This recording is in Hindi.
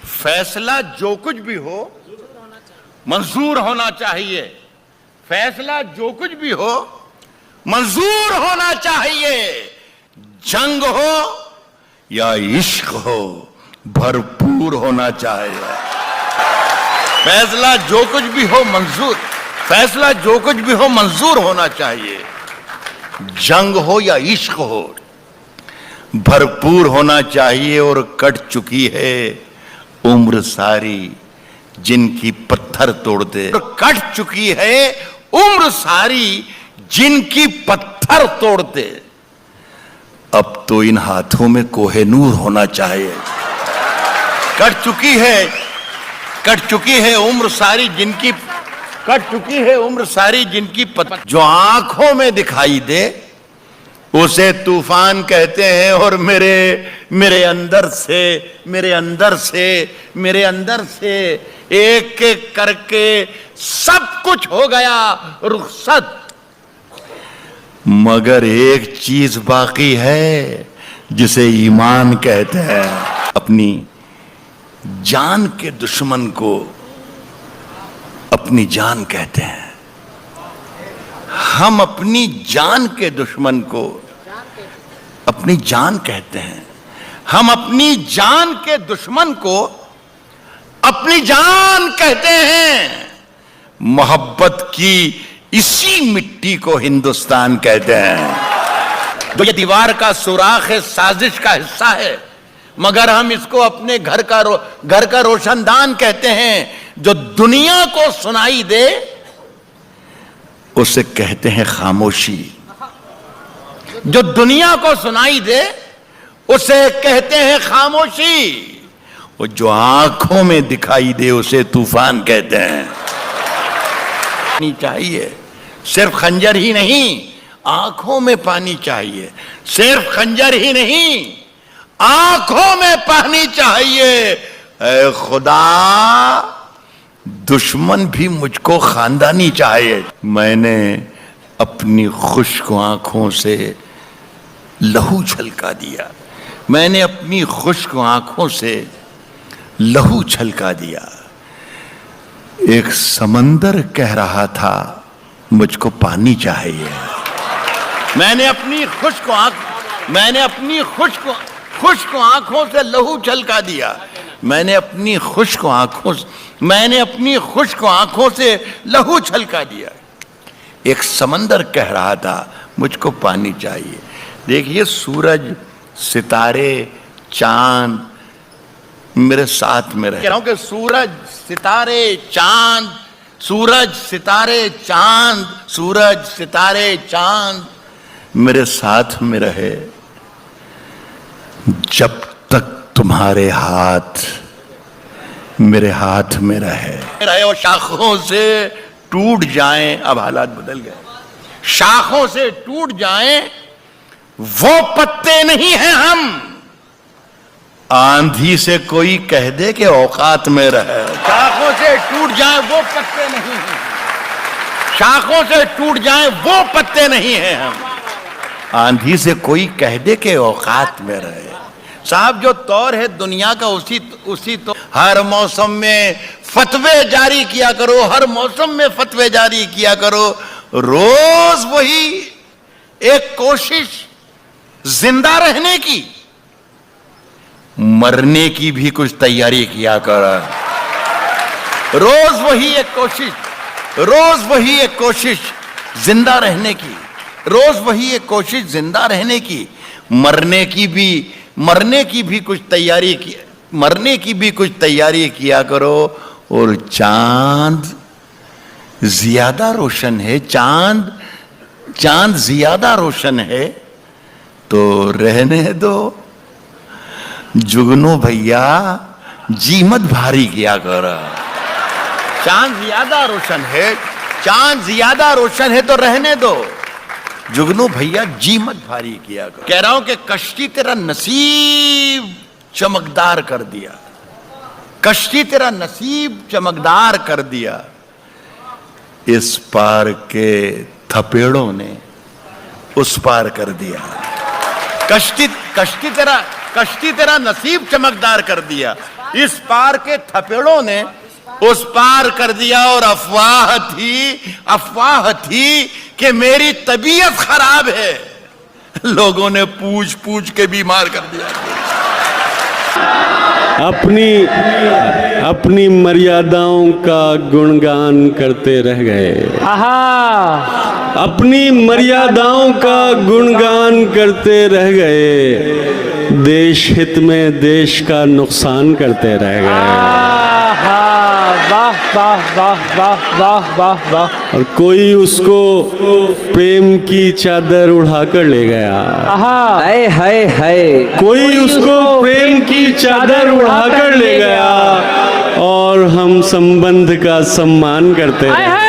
फैसला जो कुछ भी हो मंजूर होना चाहिए। फैसला जो कुछ भी हो मंजूर होना चाहिए। जंग हो या इश्क हो भरपूर होना चाहिए। फैसला जो कुछ भी हो मंजूर, फैसला जो कुछ भी हो मंजूर होना चाहिए। जंग हो या इश्क हो भरपूर होना चाहिए। और कट चुकी है उम्र सारी जिनकी पत्थर तोड़ते। और कट चुकी है उम्र सारी जिनकी पत्थर तोड़ते। अब तो इन हाथों में कोहेनूर होना चाहिए। कट चुकी है उम्र सारी जिनकी, कट चुकी है उम्र सारी जिनकी पत्थर जो आंखों में दिखाई दे उसे तूफान कहते हैं। और मेरे अंदर से एक एक करके सब कुछ हो गया रुखसत। मगर एक चीज बाकी है जिसे ईमान कहते हैं। अपनी जान के दुश्मन को अपनी जान कहते हैं। हम अपनी जान के दुश्मन को अपनी जान कहते हैं। हम अपनी जान के दुश्मन को अपनी जान कहते हैं। मोहब्बत की इसी मिट्टी को हिंदुस्तान कहते हैं। तो ये दीवार का सुराख है, साजिश का हिस्सा है, मगर हम इसको अपने घर का रोशनदान कहते हैं। जो दुनिया को सुनाई दे उसे कहते हैं खामोशी। जो दुनिया को सुनाई दे उसे कहते हैं खामोशी। और जो आंखों में दिखाई दे उसे तूफान कहते हैं। पानी चाहिए, सिर्फ खंजर ही नहीं, आंखों में पानी चाहिए। सिर्फ खंजर ही नहीं, आंखों में पानी चाहिए। ऐ खुदा, दुश्मन भी मुझको खानदानी चाहिए। मैंने अपनी खुश्क आंखों से लहू छलका दिया। मैंने अपनी खुश्क आंखों से लहू छलका दिया। एक समंदर कह रहा था मुझको पानी चाहिए। मैंने अपनी खुश्क आंखों से लहू छलका दिया। मैंने अपनी खुश्क आंखों से लहू छलका दिया। एक समंदर कह रहा था मुझको पानी चाहिए। देखिए, सूरज, सितारे, चांद मेरे साथ में रहे। कह रहा हूं कि सूरज, सितारे, चांद, सूरज, सितारे, चांद, सूरज, सितारे, चांद मेरे साथ में रहे जब तक तुम्हारे हाथ मेरे हाथ में रहे। और शाखों से टूट जाएं, अब हालात बदल गए। शाखों से टूट जाएं वो पत्ते नहीं हैं हम। आंधी से कोई कह दे कि औकात में रहे। शाखों से टूट जाएं वो पत्ते नहीं हैं। शाखों से टूट जाएं वो पत्ते नहीं हैं हम। आंधी से कोई कह दे कि औकात में रहे। साहब, जो तौर है दुनिया का उसी तो हर मौसम में फतवे जारी किया करो। हर मौसम में फतवे जारी किया करो। रोज वही एक कोशिश जिंदा रहने की, मरने की भी कुछ तैयारी किया कर। रोज वही एक कोशिश जिंदा रहने की। रोज वही एक कोशिश जिंदा रहने की, मरने की भी कुछ तैयारी किया करो। और चांद ज्यादा रोशन है, चांद ज्यादा रोशन है तो रहने दो। जुगनू भैया, जी मत भारी किया कर। चांद ज्यादा रोशन है तो रहने दो। जुगनू भैया, जी मत भारी किया कर। कह रहा हूं कि कश्ती तेरा नसीब चमकदार कर दिया। कश्ती तेरा नसीब चमकदार कर दिया। इस पार के थपेड़ों ने उस पार कर दिया। कश्ती तेरा नसीब चमकदार कर दिया। इस पार के थपेड़ों ने उस पार कर दिया। और अफवाह थी कि मेरी तबीयत खराब है, लोगों ने पूछ पूछ के बीमार कर दिया। अपनी मर्यादाओं का गुणगान करते रह गए। अपनी मर्यादाओं का गुणगान करते रह गए, देश हित में देश का नुकसान करते रह गए। वाह वाह वाह वाह वाह वाह वाह। और कोई उसको प्रेम की चादर उड़ाकर ले गया। हाय हाय हाय। कोई उसको प्रेम की चादर उड़ाकर ले गया और हम संबंध का सम्मान करते रहे।